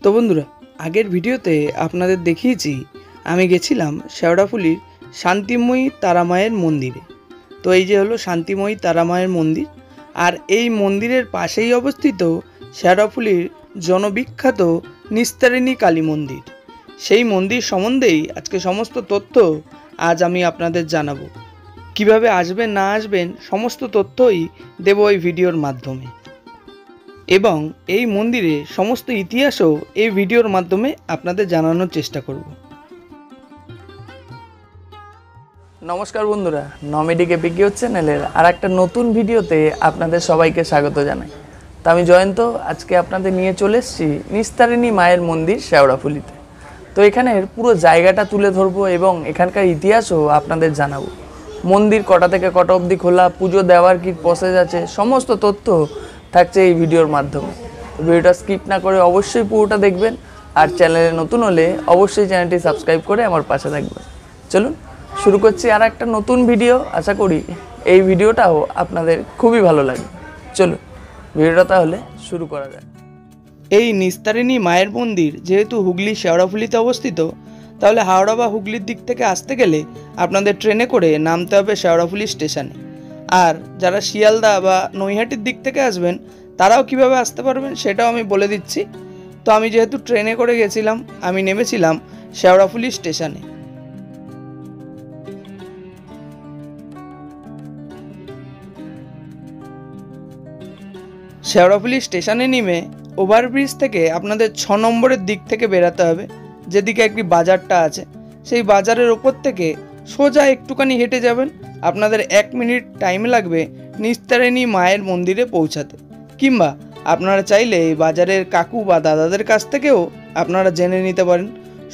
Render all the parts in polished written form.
তো বন্ধুরা, আগের ভিডিওতে আপনাদের দেখিয়েছি আমি গেছিলাম শেওড়াফুলির শান্তিময়ী তারামায়ের মন্দিরে। তো এই যে হলো শান্তিময়ী তারামায়ের মন্দির, আর এই মন্দিরের পাশেই অবস্থিত শেওড়াফুলির জনবিখ্যাত নিস্তারিণী কালী মন্দির। সেই মন্দির সম্বন্ধেই আজকে সমস্ত তথ্য আজ আমি আপনাদের জানাবো। কিভাবে আসবেন না আসবেন সমস্ত তথ্যই দেব এই ভিডিওর মাধ্যমে, এবং এই মন্দিরে সমস্ত ইতিহাসও এই ভিডিওর মাধ্যমে আপনাদের জানানোর চেষ্টা করব। নমস্কার বন্ধুরা, নমেডিক এপিকিউ চ্যানেলের আর একটা নতুন ভিডিওতে আপনাদের সবাইকে স্বাগত জানাই। তো আমি জয়ন্ত, আজকে আপনাদের নিয়ে চলে এসেছি নিস্তারিণী মায়ের মন্দির শেওড়াফুলিতে। তো এখানের পুরো জায়গাটা তুলে ধরবো এবং এখানকার ইতিহাসও আপনাদের জানাবো। মন্দির কটা থেকে কটা অবধি খোলা, পুজো দেওয়ার কী প্রসেস আছে, সমস্ত তথ্য থাকছে এই ভিডিওর মাধ্যমে। ভিডিওটা স্কিপ না করে অবশ্যই পুরোটা দেখবেন, আর চ্যানেলে নতুন হলে অবশ্যই চ্যানেলটি সাবস্ক্রাইব করে আমার পাশে থাকবেন। চলুন শুরু করছি আর একটা নতুন ভিডিও। আশা করি এই ভিডিওটাও আপনাদের খুবই ভালো লাগবে। চলুন ভিডিওটা তাহলে শুরু করা যাক। এই নিস্তারিণী মায়ের মন্দির যেহেতু হুগলি শেওড়াফুলিতে অবস্থিত, তাহলে হাওড়া বা হুগলির দিক থেকে আসতে গেলে আপনাদের ট্রেনে করে নামতে হবে শেওড়াফুলি স্টেশনে। আর যারা শিয়ালদা বা নৈহাটির দিক থেকে আসবেন তারাও কিভাবে আসতে পারবেন সেটাও আমি বলে দিচ্ছি। তো আমি যেহেতু ট্রেনে করে গেছিলাম, আমি নেমেছিলাম শেওড়াফুলি স্টেশনে। শেওড়াফুলি স্টেশনে নেমে ওভারব্রিজ থেকে আপনাদের 6 নম্বরের দিক থেকে বেরাতে হবে, যেদিকে একটি বাজারটা আছে। সেই বাজারের ওপর থেকে সোজা একটুখানি হেঁটে যাবেন, আপনাদের 1 মিনিট টাইম লাগবে নিস্তারিণী মায়ের মন্দিরে পৌঁছাতে। কিংবা আপনারা চাইলে এই বাজারের কাকু বা দাদাদের কাছ থেকেও আপনারা জেনে নিতে পারেন।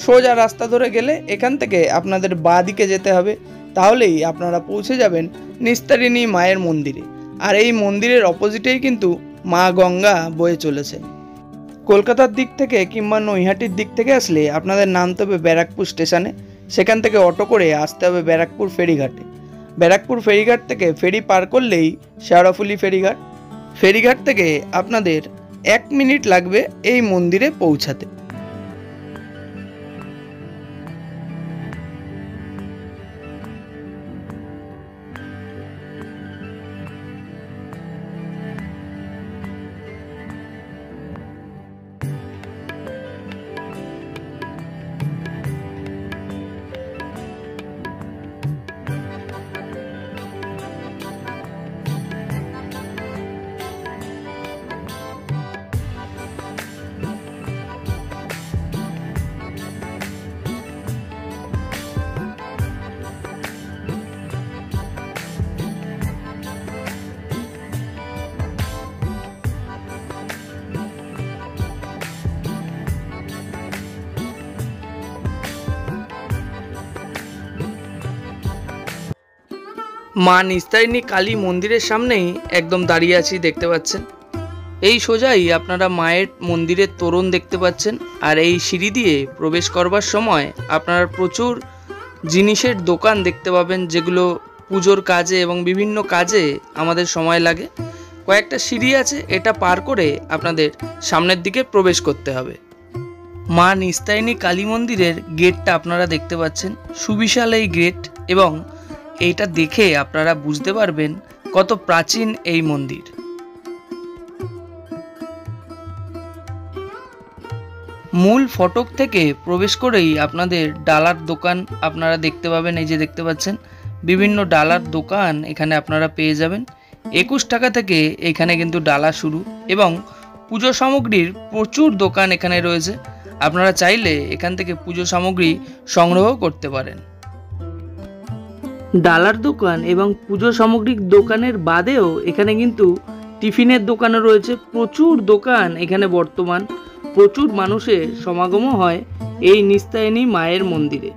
সোজা রাস্তা ধরে গেলে এখান থেকে আপনাদের বাঁ দিকে যেতে হবে, তাহলেই আপনারা পৌঁছে যাবেন নিস্তারিণী মায়ের মন্দিরে। আর এই মন্দিরের অপোজিটেই কিন্তু মা গঙ্গা বয়ে চলেছে। কলকাতার দিক থেকে কিংবা নৈহাটির দিক থেকে আসলে আপনাদের নামতে হবে ব্যারাকপুর স্টেশনে। সেখান থেকে অটো করে আসতে হবে ব্যারাকপুর ফেরিঘাটে। ব্যারাকপুর ফেরিঘাট থেকে ফেরি পার করলেই শেওড়াফুলি ফেরিঘাট। ফেরিঘাট থেকে আপনাদের 1 মিনিট লাগবে এই মন্দিরে পৌঁছাতে। মা নিস্তারিণী কালী মন্দিরের সামনেই একদম দাঁড়িয়ে আছি, দেখতে পাচ্ছেন। এই সোজাই আপনারা মায়ের মন্দিরের তোরণ দেখতে পাচ্ছেন। আর এই সিঁড়ি দিয়ে প্রবেশ করবার সময় আপনারা প্রচুর জিনিসের দোকান দেখতে পাবেন, যেগুলো পুজোর কাজে এবং বিভিন্ন কাজে আমাদের সময় লাগে। কয়েকটা সিঁড়ি আছে, এটা পার করে আপনাদের সামনের দিকে প্রবেশ করতে হবে। মা নিস্তারিণী কালী মন্দিরের গেটটা আপনারা দেখতে পাচ্ছেন, সুবিশাল এই গেট, এবং এইটা দেখে আপনারা বুঝতে পারবেন কত প্রাচীন এই মন্দির। মূল ফটক থেকে প্রবেশ করেই আপনাদের ডালার দোকান আপনারা দেখতে পাবেন। এই যে দেখতে পাচ্ছেন বিভিন্ন ডালার দোকান এখানে আপনারা পেয়ে যাবেন। 21 টাকা থেকে এখানে কিন্তু ডালা শুরু, এবং পুজো সামগ্রীর প্রচুর দোকান এখানে রয়েছে। আপনারা চাইলে এখান থেকে পুজো সামগ্রী সংগ্রহ করতে পারেন। ডালার দোকান এবং পুজো সামগ্রিক দোকানের বাদেও এখানে কিন্তু টিফিনের দোকানও রয়েছে। প্রচুর দোকান এখানে বর্তমান, প্রচুর মানুষের সমাগমও হয় এই নিস্তারিণী মায়ের মন্দিরে।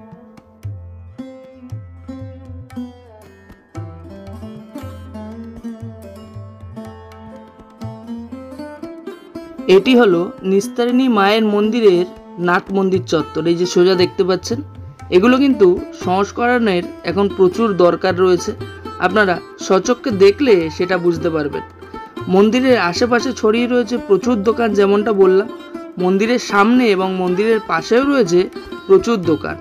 এটি হলো নিস্তারিণী মায়ের মন্দিরের নাট মন্দির চত্বর। এই যে সোজা দেখতে পাচ্ছেন, এগুলো কিন্তু সংস্করণের এখন প্রচুর দরকার রয়েছে। আপনারা সচক্ষে দেখলে সেটা বুঝতে পারবেন। মন্দিরের আশেপাশে ছড়িয়ে রয়েছে প্রচুর দোকান, যেমনটা বললাম। মন্দিরের সামনে এবং মন্দিরের পাশেও রয়েছে প্রচুর দোকান।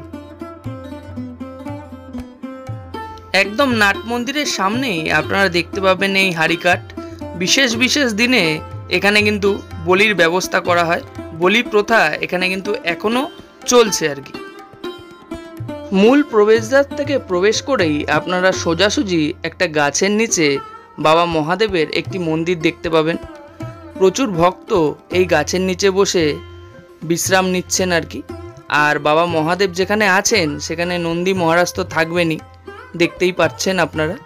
একদম নাট মন্দিরের সামনেই আপনারা দেখতে পাবেন এই হাড়িকাঠ। বিশেষ বিশেষ দিনে এখানে কিন্তু বলির ব্যবস্থা করা হয়। বলি প্রথা এখানে কিন্তু এখনো চলছে আর কি। মূল প্রবেশদ্বার থেকে প্রবেশ করেই আপনারা সোজাসুজি একটা গাছের নিচে বাবা মহাদেবের একটি মন্দির দেখতে পাবেন। প্রচুর ভক্ত এই গাছের নিচে বসে বিশ্রাম নিচ্ছেন আর কি। আর বাবা মহাদেব যেখানে আছেন সেখানে নন্দী মহারাজ তো থাকবেনই, দেখতেই পাচ্ছেন আপনারা।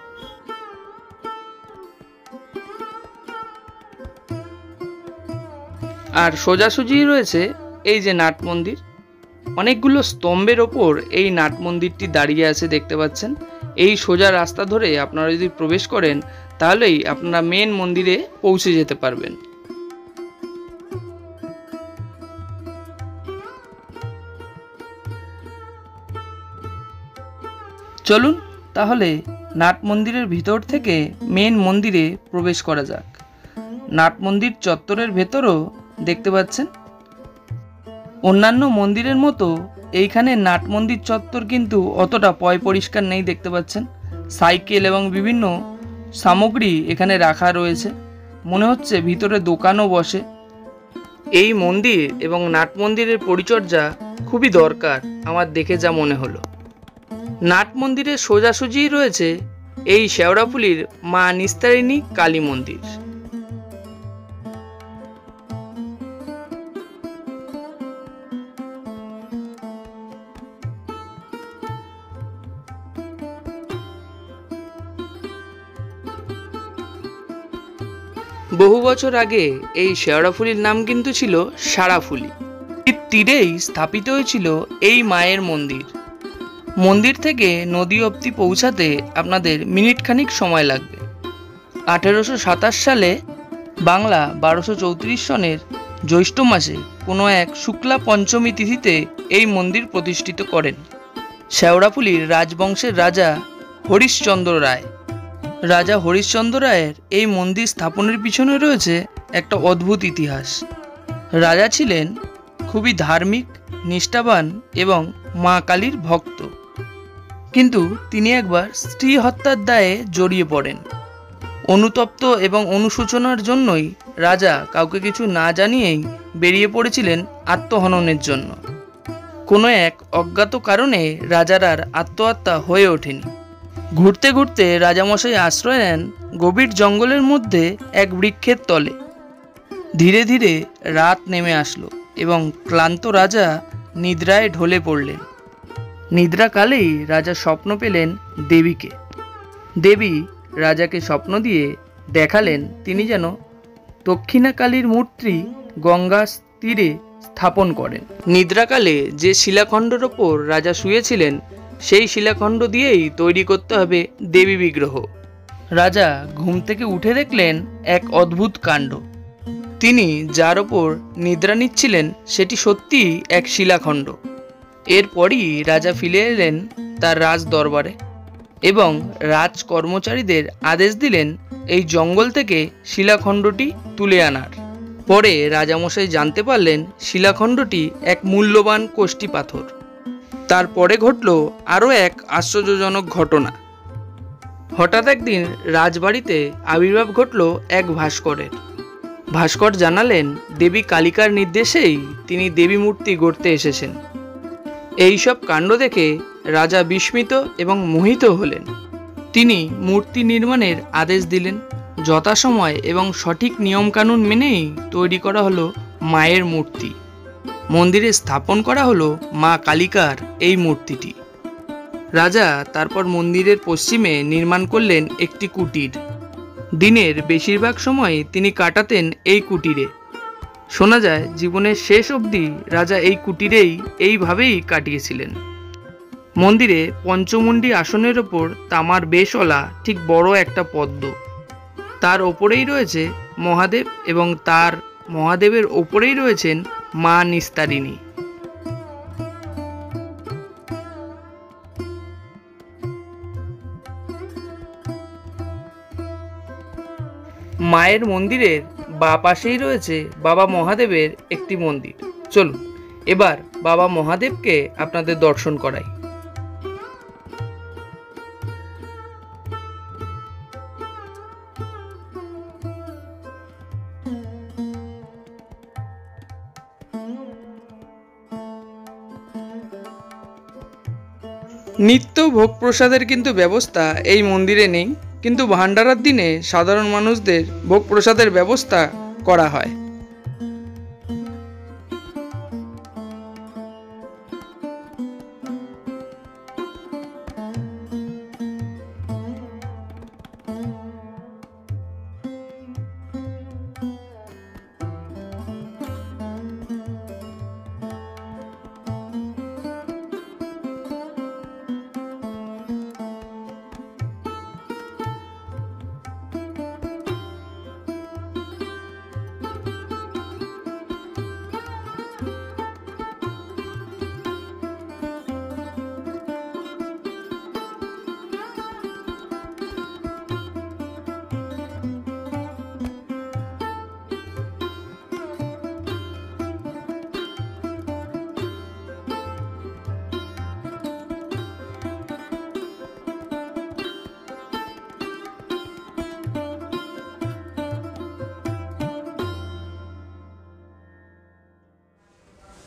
আর সোজাসুজি রয়েছে এই যে নাট মন্দির। অনেকগুলো স্তম্ভের ওপর এই নাট মন্দিরটি দাঁড়িয়ে আছে দেখতে পাচ্ছেন। এই সোজা রাস্তা ধরে আপনারা যদি প্রবেশ করেন তাহলেই আপনারা মেন মন্দিরে পৌঁছে যেতে পারবেন। চলুন তাহলে নাট মন্দিরের ভিতর থেকে মেন মন্দিরে প্রবেশ করা যাক। নাট মন্দির চত্বরের ভেতরও দেখতে পাচ্ছেন অন্যান্য মন্দিরের মতো এইখানে নাট মন্দির চত্বর কিন্তু অতটা পয় পরিষ্কার নেই দেখতে পাচ্ছেন। সাইকেল এবং বিভিন্ন সামগ্রী এখানে রাখা রয়েছে, মনে হচ্ছে ভিতরে দোকানও বসে। এই মন্দির এবং নাট মন্দিরের পরিচর্যা খুবই দরকার আমার দেখে যা মনে হলো। নাট মন্দিরের সোজাসুজি রয়েছে এই শেওড়াফুলির মা নিস্তারিণী কালী মন্দির। বহু বছর আগে এই শেওড়াফুলির নাম কিন্তু ছিল সারাফুলি। এর তীরেই স্থাপিত হয়েছিল এই মায়ের মন্দির। মন্দির থেকে নদী অবধি পৌঁছাতে আপনাদের মিনিট খানিক সময় লাগবে। 1827 সালে বাংলা 1234 সনের জ্যৈষ্ঠ মাসে কোনো এক শুক্লা পঞ্চমী তিথিতে এই মন্দির প্রতিষ্ঠিত করেন শেওড়াফুলির রাজবংশের রাজা হরিশ্চন্দ্র রায়। রাজা হরিশ্চন্দ্র রায়ের এই মন্দির স্থাপনের পিছনে রয়েছে একটা অদ্ভুত ইতিহাস। রাজা ছিলেন খুবই ধার্মিক, নিষ্ঠাবান এবং মা কালীর ভক্ত, কিন্তু তিনি একবার স্ত্রী হত্যার দায়ে জড়িয়ে পড়েন। অনুতপ্ত এবং অনুশোচনার জন্যই রাজা কাউকে কিছু না জানিয়েই বেরিয়ে পড়েছিলেন আত্মহননের জন্য। কোনো এক অজ্ঞাত কারণে রাজার আর আত্মহত্যা হয়ে ওঠেনি। ঘুরতে ঘুরতে রাজামশাই আশ্রয় নেন গভীর জঙ্গলের মধ্যে এক বৃক্ষের তলে। ধীরে ধীরে রাত নেমে আসলো এবং ক্লান্ত রাজা নিদ্রায় ঢলে পড়লেন। নিদ্রাকালেই রাজা স্বপ্ন পেলেন দেবীকে। দেবী রাজাকে স্বপ্ন দিয়ে দেখালেন তিনি যেন দক্ষিণাকালীর মূর্তি গঙ্গা তীরে স্থাপন করেন। নিদ্রাকালে যে শিলাখণ্ডের ওপর রাজা শুয়েছিলেন সেই শিলাখণ্ড দিয়েই তৈরি করতে হবে দেবী বিগ্রহ। রাজা ঘুম থেকে উঠে দেখলেন এক অদ্ভুত কাণ্ড। তিনি যার ওপর নিদ্রা নিচ্ছিলেন সেটি সত্যিই এক শিলাখণ্ড। এরপরই রাজা ফিরে এলেন তার রাজ দরবারে এবং রাজ কর্মচারীদের আদেশ দিলেন এই জঙ্গল থেকে শিলাখণ্ডটি তুলে আনার। পরে রাজামশাই জানতে পারলেন শিলাখণ্ডটি এক মূল্যবান কোষ্ঠী পাথর। তারপরে ঘটল আরও এক আশ্চর্যজনক ঘটনা। হঠাৎ একদিন রাজবাড়িতে আবির্ভাব ঘটল এক ভাস্করের। ভাস্কর জানালেন দেবী কালিকার নির্দেশেই তিনি দেবী মূর্তি গড়তে এসেছেন। এই সব কাণ্ড দেখে রাজা বিস্মিত এবং মোহিত হলেন। তিনি মূর্তি নির্মাণের আদেশ দিলেন। যথাসময় এবং সঠিক নিয়মকানুন মেনেই তৈরি করা হলো মায়ের মূর্তি। মন্দিরে স্থাপন করা হলো মা কালিকার এই মূর্তিটি। রাজা তারপর মন্দিরের পশ্চিমে নির্মাণ করলেন একটি কুটির। দিনের বেশিরভাগ সময় তিনি কাটাতেন এই কুটিরে। শোনা যায় জীবনের শেষ অবধি রাজা এই কুটিরেই এইভাবেই কাটিয়েছিলেন। মন্দিরে পঞ্চমুণ্ডী আসনের ওপর তামার বেশওয়ালা ঠিক বড় একটা পদ্ম। তার ওপরেই রয়েছে মহাদেব এবং তার মহাদেবের ওপরেই রয়েছেন মা নিস্তারিণী। মায়ের মন্দিরের বাঁ পাশেই রয়েছে বাবা মহাদেবের একটি মন্দির। চলুন এবার বাবা মহাদেবকে আপনাদের দর্শন করাই। নিত্য ভোগ প্রসাদের কিন্তু ব্যবস্থা এই মন্দিরে নেই, কিন্তু ভান্ডারার দিনে সাধারণ মানুষদের ভোগ প্রসাদের ব্যবস্থা করা হয়।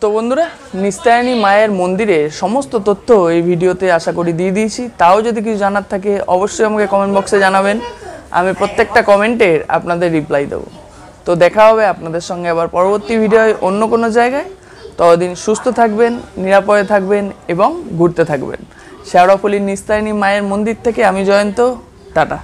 তো বন্ধুরা, নিস্তারিণী মায়ের মন্দিরের সমস্ত তথ্য এই ভিডিওতে আশা করি দিয়ে দিয়েছি। তাও যদি কিছু জানার থাকে অবশ্যই আমাকে কমেন্ট বক্সে জানাবেন, আমি প্রত্যেকটা কমেন্টের আপনাদের রিপ্লাই দেবো। তো দেখা হবে আপনাদের সঙ্গে আবার পরবর্তী ভিডিওয় অন্য কোনো জায়গায়। ততদিন সুস্থ থাকবেন, নিরাপদে থাকবেন এবং ঘুরতে থাকবেন। শেওড়াফুলির নিস্তারিণী মায়ের মন্দির থেকে আমি জয়ন্ত, টাটা।